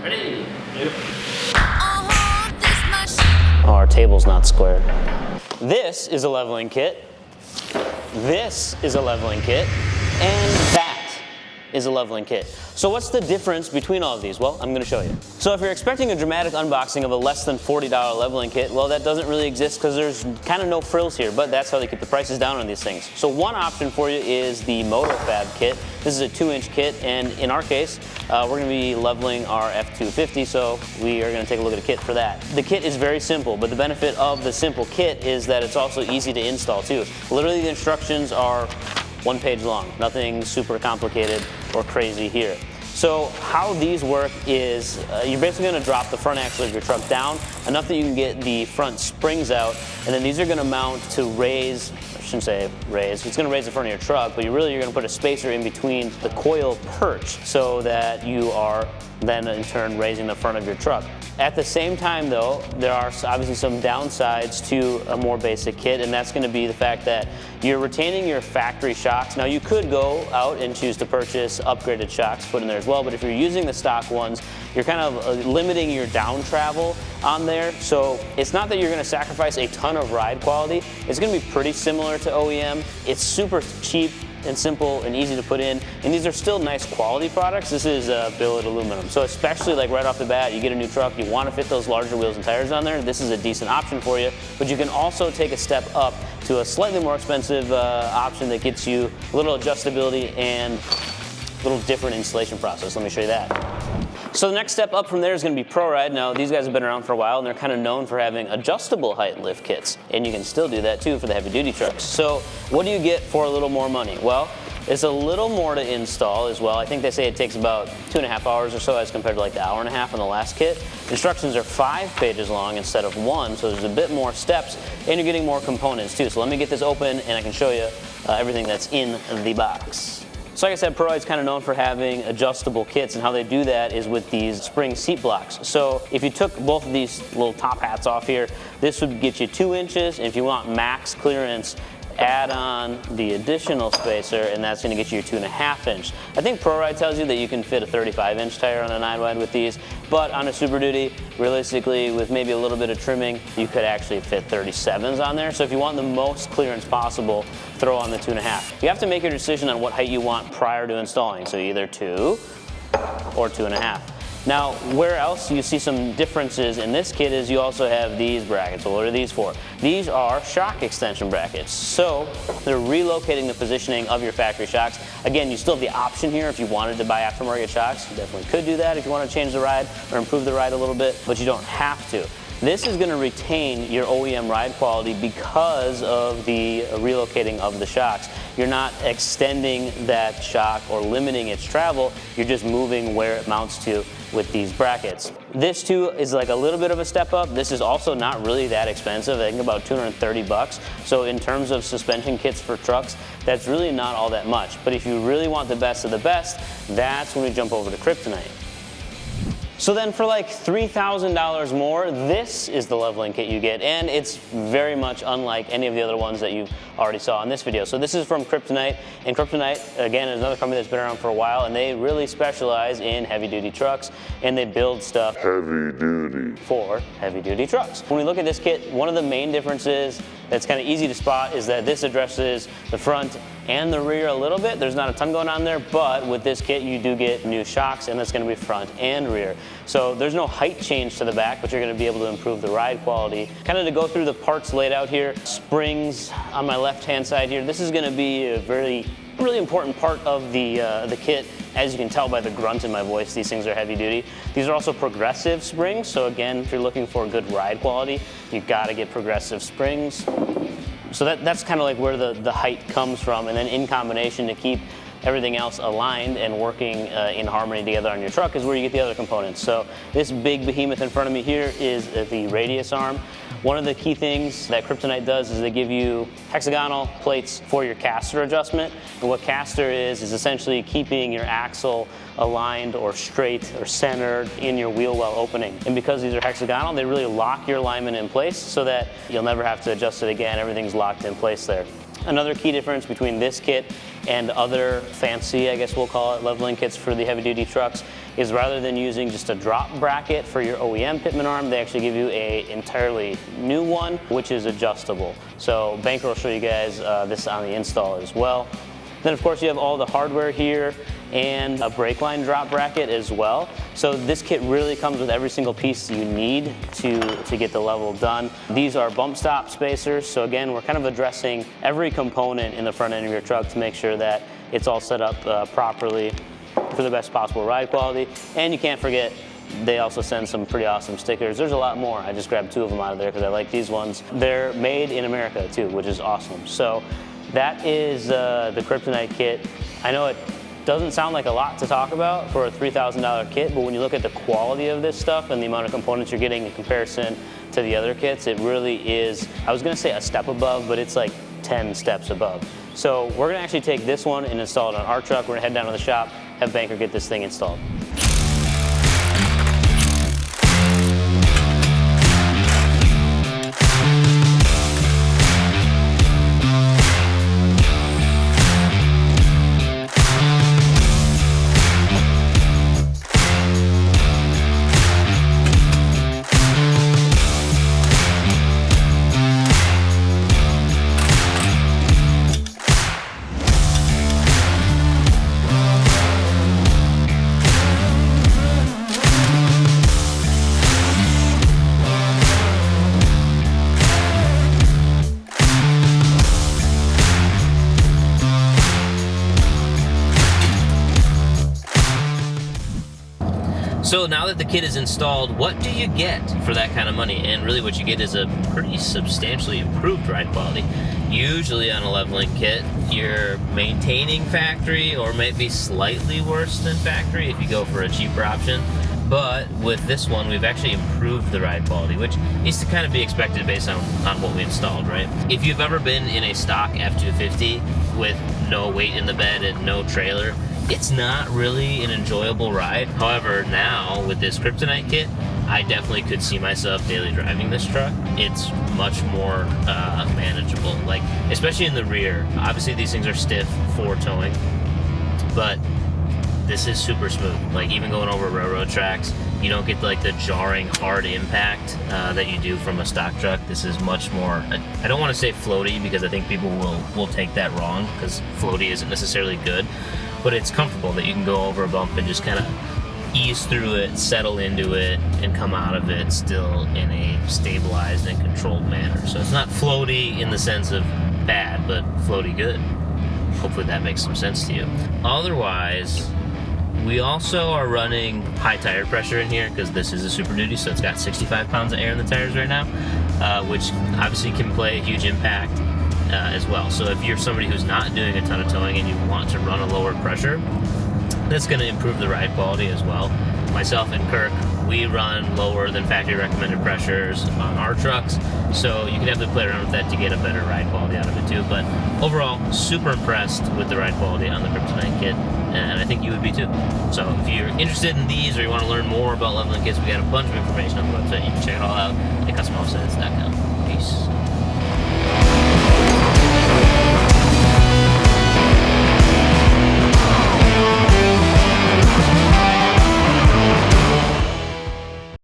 Ready? Yep. Oh, our table's not square. This is a leveling kit. This is a leveling kit. And that is a leveling kit. So what's the difference between all of these? Well, I'm going to show you. So if you're expecting a dramatic unboxing of a less than $40 leveling kit, well, that doesn't really exist because there's kind of no frills here, but that's how they keep the prices down on these things. So one option for you is the MotoFab kit. This is a 2-inch kit, and in our case, we're going to be leveling our F250, so we are going to take a look at a kit for that. The kit is very simple, but the benefit of the simple kit is that it's also easy to install too. Literally, the instructions are 1 page long, nothing super complicated or crazy here. So how these work is you're basically going to drop the front axle of your truck down enough that you can get the front springs out, and then these are going to mount to raise, I shouldn't say raise, it's going to raise the front of your truck, but you're going to put a spacer in between the coil perch so that you are then in turn raising the front of your truck. At the same time though, there are obviously some downsides to a more basic kit, and that's going to be the fact that you're retaining your factory shocks. Now you could go out and choose to purchase upgraded shocks put in there as well, but if you're using the stock ones, you're kind of limiting your down travel on there. So it's not that you're going to sacrifice a ton of ride quality. It's going to be pretty similar to OEM. It's super cheap and simple and easy to put in, and these are still nice quality products. This is billet aluminum, so especially like right off the bat, you get a new truck, you want to fit those larger wheels and tires on there, this is a decent option for you. But you can also take a step up to a slightly more expensive option that gets you a little adjustability and a little different installation process. Let me show you that. So the next step up from there is going to be ProRyde. Now these guys have been around for a while, and they're kind of known for having adjustable height lift kits, and you can still do that too for the heavy duty trucks. So what do you get for a little more money? Well, it's a little more to install as well. I think they say it takes about 2.5 hours or so as compared to like the 1.5 hours on the last kit. Instructions are 5 pages long instead of 1, so there's a bit more steps, and you're getting more components too. So let me get this open and I can show you everything that's in the box. So like I said, ProRyde's kind of known for having adjustable kits, and how they do that is with these spring seat blocks. So if you took both of these little top hats off here, this would get you 2 inches, and if you want max clearance, add on the additional spacer, and that's going to get you your 2.5 inch. I think ProRyde tells you that you can fit a 35-inch tire on a 9-wide with these, but on a Super Duty, realistically, with maybe a little bit of trimming, you could actually fit 37s on there. So if you want the most clearance possible, throw on the 2.5. You have to make your decision on what height you want prior to installing, so either 2 or 2.5. Now, where else you see some differences in this kit is you also have these brackets. Well, what are these for? These are shock extension brackets. So they're relocating the positioning of your factory shocks. Again, you still have the option here if you wanted to buy aftermarket shocks. You definitely could do that if you want to change the ride or improve the ride a little bit, but you don't have to. This is going to retain your OEM ride quality because of the relocating of the shocks. You're not extending that shock or limiting its travel, you're just moving where it mounts to with these brackets. This too is like a little bit of a step up. This is also not really that expensive, I think about 230 bucks. So in terms of suspension kits for trucks, that's really not all that much. But if you really want the best of the best, that's when we jump over to Kryptonite. So then for like $3,000 more, this is the leveling kit you get, and it's very much unlike any of the other ones that you already saw in this video. So this is from Kryptonite, and Kryptonite, again, is another company that's been around for a while, and they really specialize in heavy-duty trucks, and they build stuff heavy-duty for heavy-duty trucks. When we look at this kit, one of the main differences that's kind of easy to spot is that this addresses the front and the rear a little bit. There's not a ton going on there, but with this kit you do get new shocks, and that's going to be front and rear. So there's no height change to the back, but you're going to be able to improve the ride quality. Kind of to go through the parts laid out here, springs on my left hand side here. This is going to be a really important part of the kit. As you can tell by the grunt in my voice, these things are heavy duty. These are also progressive springs, so again, if you're looking for good ride quality, you've got to get progressive springs. So that's kind of like where the height comes from, and then in combination to keep everything else aligned and working in harmony together on your truck is where you get the other components. So this big behemoth in front of me here is the radius arm. One of the key things that Kryptonite does is they give you hexagonal plates for your caster adjustment. And what caster is essentially keeping your axle aligned or straight or centered in your wheel well opening. And because these are hexagonal, they really lock your alignment in place so that you'll never have to adjust it again. Everything's locked in place there. Another key difference between this kit and other fancy, I guess we'll call it, leveling kits for the heavy duty trucks is rather than using just a drop bracket for your OEM pitman arm, they actually give you a entirely new one, which is adjustable. So Banker will show you guys this on the install as well. Then of course you have all the hardware here and a brake line drop bracket as well. So this kit really comes with every single piece you need to get the level done. These are bump stop spacers. So again, we're kind of addressing every component in the front end of your truck to make sure that it's all set up properly for the best possible ride quality. And you can't forget, they also send some pretty awesome stickers. There's a lot more. I just grabbed 2 of them out of there because I like these ones. They're made in America too, which is awesome. So that is the Kryptonite kit. I know it doesn't sound like a lot to talk about for a $3,000 kit, but when you look at the quality of this stuff and the amount of components you're getting in comparison to the other kits, it really is, I was gonna say a step above, but it's like 10 steps above. So we're gonna actually take this one and install it on our truck. We're gonna head down to the shop, have Banker get this thing installed. So now that the kit is installed, what do you get for that kind of money? And really what you get is a pretty substantially improved ride quality. Usually on a leveling kit, you're maintaining factory or maybe slightly worse than factory if you go for a cheaper option. But with this one, we've actually improved the ride quality, which is to kind of be expected based on what we installed, right? If you've ever been in a stock F-250 with no weight in the bed and no trailer, it's not really an enjoyable ride. However, now with this Kryptonite kit, I definitely could see myself daily driving this truck. It's much more manageable, like especially in the rear. Obviously these things are stiff for towing, but this is super smooth. Like even going over railroad tracks, you don't get like the jarring hard impact that you do from a stock truck. This is much more, I don't want to say floaty because I think people will take that wrong because floaty isn't necessarily good, but it's comfortable that you can go over a bump and just kind of ease through it, settle into it, and come out of it still in a stabilized and controlled manner. So it's not floaty in the sense of bad, but floaty good. Hopefully that makes some sense to you. Otherwise, we also are running high tire pressure in here because this is a Super Duty, so it's got 65 pounds of air in the tires right now, which obviously can play a huge impact as well. So if you're somebody who's not doing a ton of towing and you want to run a lower pressure, that's going to improve the ride quality as well. Myself and Kirk, we run lower than factory recommended pressures on our trucks, so you can definitely play around with that to get a better ride quality out of it too. But overall, super impressed with the ride quality on the Kryptonite kit, and I think you would be too. So if you're interested in these or you want to learn more about leveling kits, we got a bunch of information on the website. You can check it all out at customautosense.com.